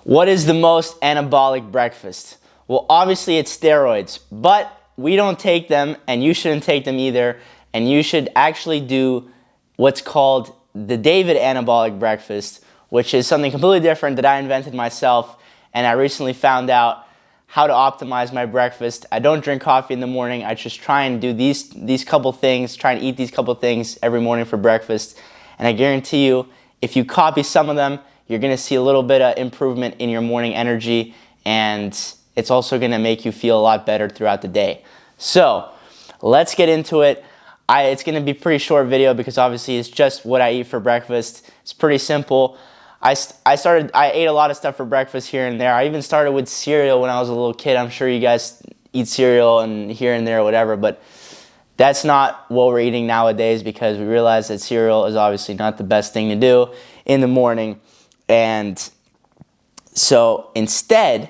What is the most anabolic breakfast? Well, obviously it's steroids, but we don't take them and you shouldn't take them either. And you should actually do what's called the David anabolic breakfast, which is something completely different that I invented myself. And I recently found out how to optimize my breakfast. I don't drink coffee in the morning. I just try and do these couple things, try and eat these couple things every morning for breakfast. And I guarantee you, if you copy some of them, you're gonna see a little bit of improvement in your morning energy, and it's also gonna make you feel a lot better throughout the day. So let's get into it. It's gonna be a pretty short video because obviously it's just what I eat for breakfast. It's pretty simple. I ate a lot of stuff for breakfast here and there. I even started with cereal when I was a little kid. I'm sure you guys eat cereal and here and there or whatever, but that's not what we're eating nowadays because we realize that cereal is obviously not the best thing to do in the morning. And so instead,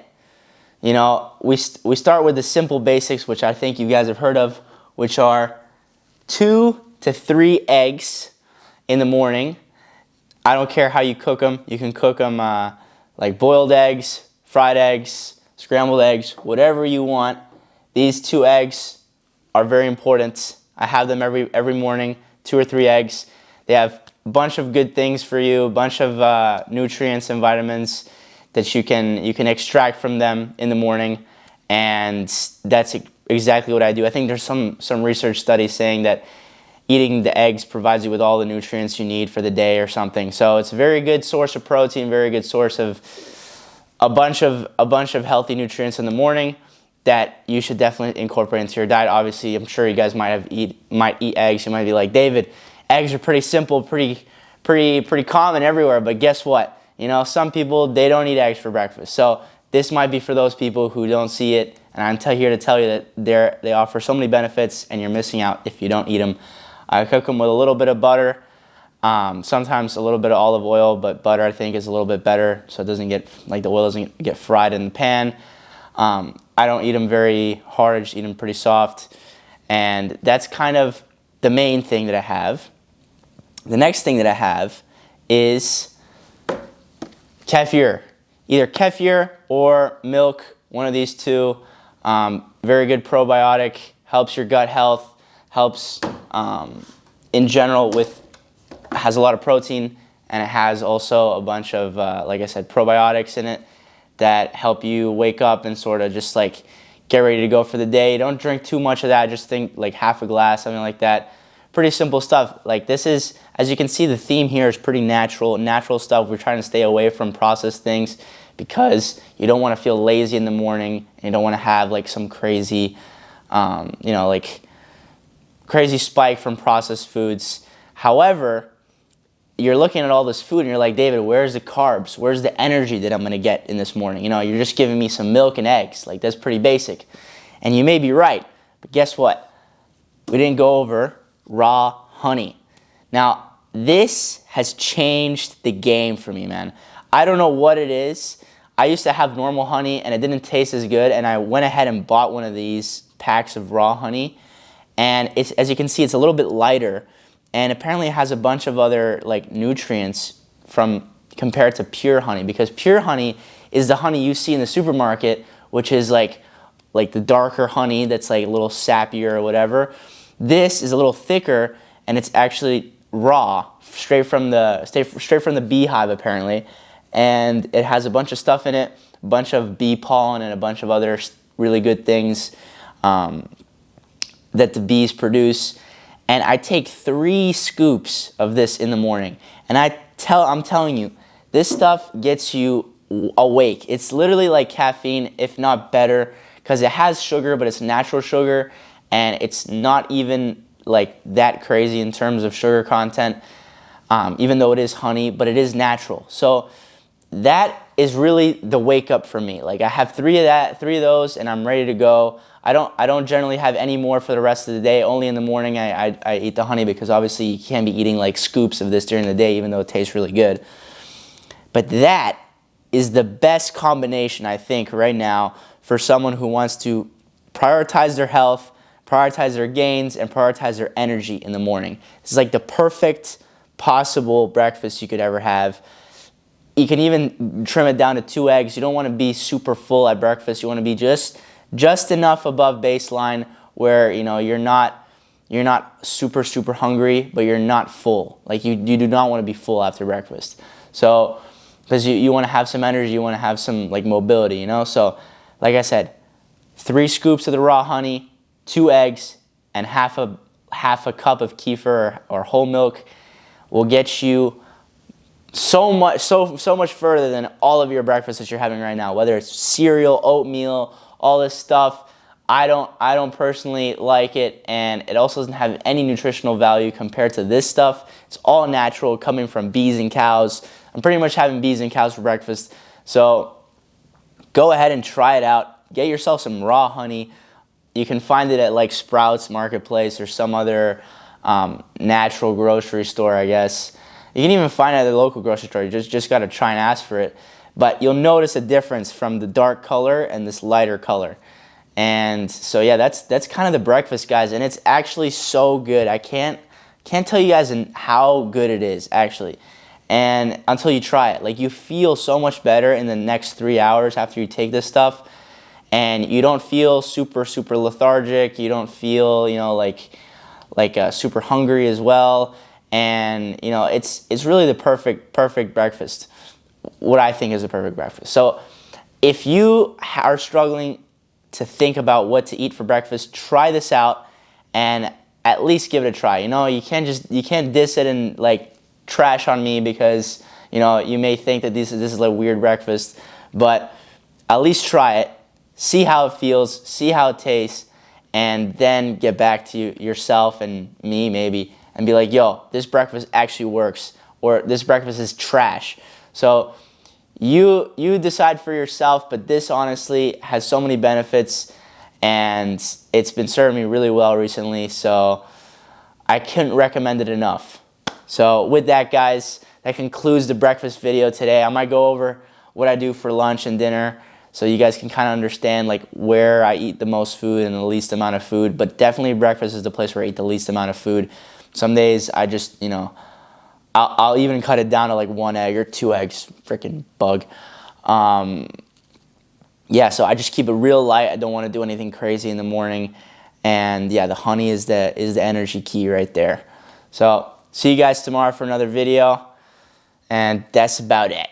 you know, we start with the simple basics, which I think you guys have heard of, which are 2 to 3 eggs in the morning. I don't care how you cook them. You can cook them like boiled eggs, fried eggs, scrambled eggs, whatever you want. These 2 eggs are very important. I have them every morning, 2 or 3 eggs. They have a bunch of good things for you, a bunch of nutrients and vitamins that you can extract from them in the morning, and that's exactly what I do. I think there's some research studies saying that eating the eggs provides you with all the nutrients you need for the day or something. So it's a very good source of protein, very good source of a bunch of healthy nutrients in the morning that you should definitely incorporate into your diet. Obviously, I'm sure you guys might eat eggs. You might be like, David, eggs are pretty simple, pretty common everywhere, but guess what? You know, some people, they don't eat eggs for breakfast. So this might be for those people who don't see it, and I'm here to tell you that they offer so many benefits and you're missing out if you don't eat them. I cook them with a little bit of butter, sometimes a little bit of olive oil, but butter I think is a little bit better so it doesn't get, like the oil doesn't get fried in the pan. I don't eat them very hard, I just eat them pretty soft. And that's kind of the main thing that I have. The next thing that I have is kefir. Either kefir or milk, one of these two. Very good probiotic, helps your gut health, helps in general has a lot of protein, and it has also a bunch of, like I said, probiotics in it that help you wake up and sort of just like get ready to go for the day. Don't drink too much of that, just think like half a glass, something like that. Pretty simple stuff. Like this is, as you can see, the theme here is pretty natural stuff. We're trying to stay away from processed things because you don't want to feel lazy in the morning and you don't want to have like some crazy, you know, like crazy spike from processed foods. However, you're looking at all this food and you're like, David, where's the carbs? Where's the energy that I'm going to get in this morning? You know, you're just giving me some milk and eggs. Like, that's pretty basic. And you may be right, but guess what? We didn't go over raw honey. Now, this has changed the game for me, man. I don't know what it is. I used to have normal honey and it didn't taste as good, and I went ahead and bought one of these packs of raw honey. And it's, as you can see, it's a little bit lighter, and apparently it has a bunch of other like nutrients compared to pure honey, because pure honey is the honey you see in the supermarket, which is like the darker honey that's like a little sappier or whatever. This is a little thicker, and it's actually raw, straight from the beehive apparently, and it has a bunch of stuff in it, a bunch of bee pollen and a bunch of other really good things that the bees produce. And I take 3 scoops of this in the morning, and I'm telling you, this stuff gets you awake. It's literally like caffeine, if not better, because it has sugar, but it's natural sugar, and it's not even like that crazy in terms of sugar content, even though it is honey, but it is natural. So that is really the wake up for me. Like, I have 3 of those, and I'm ready to go. I don't generally have any more for the rest of the day. Only in the morning I eat the honey, because obviously you can't be eating like scoops of this during the day, even though it tastes really good. But that is the best combination, I think, right now for someone who wants to prioritize their health, prioritize their gains, and prioritize their energy in the morning. This is like the perfect possible breakfast you could ever have. You can even trim it down to 2 eggs. You don't want to be super full at breakfast. You want to be just enough above baseline where, you know, you're not super hungry, but you're not full. Like you do not want to be full after breakfast. So because you want to have some energy, you want to have some like mobility, you know. So like I said, 3 scoops of the raw honey, 2 eggs, and half a cup of kefir or whole milk will get you so much further than all of your breakfasts that you're having right now. Whether it's cereal, oatmeal, all this stuff, I don't personally like it, and it also doesn't have any nutritional value compared to this stuff. It's all natural, coming from bees and cows. I'm pretty much having bees and cows for breakfast. So go ahead and try it out. Get yourself some raw honey. You can find it at like Sprouts Marketplace or some other natural grocery store, I guess. You can even find it at the local grocery store. You just got to try and ask for it. But you'll notice a difference from the dark color and this lighter color. And so yeah, that's kind of the breakfast, guys, and it's actually so good. I can't tell you guys how good it is, actually. And until you try it, like, you feel so much better in the next 3 hours after you take this stuff, and you don't feel super lethargic. You don't feel, you know, like super hungry as well. And you know, it's really the perfect breakfast. What I think is a perfect breakfast. So if you are struggling to think about what to eat for breakfast, try this out and at least give it a try. You know, you can't diss it and like trash on me because, you know, you may think that this is a weird breakfast, but at least try it, see how it feels, see how it tastes, and then get back to yourself and me maybe and be like, yo, this breakfast actually works, or this breakfast is trash. So you decide for yourself, but this honestly has so many benefits, and it's been serving me really well recently, so I couldn't recommend it enough. So with that, guys, that concludes the breakfast video today. I might go over what I do for lunch and dinner so you guys can kind of understand like where I eat the most food and the least amount of food, but definitely breakfast is the place where I eat the least amount of food. Some days I just, you know, I'll even cut it down to like 1 egg or 2 eggs, freaking bug. Yeah, so I just keep it real light. I don't want to do anything crazy in the morning. And yeah, the honey is the energy key right there. So see you guys tomorrow for another video. And that's about it.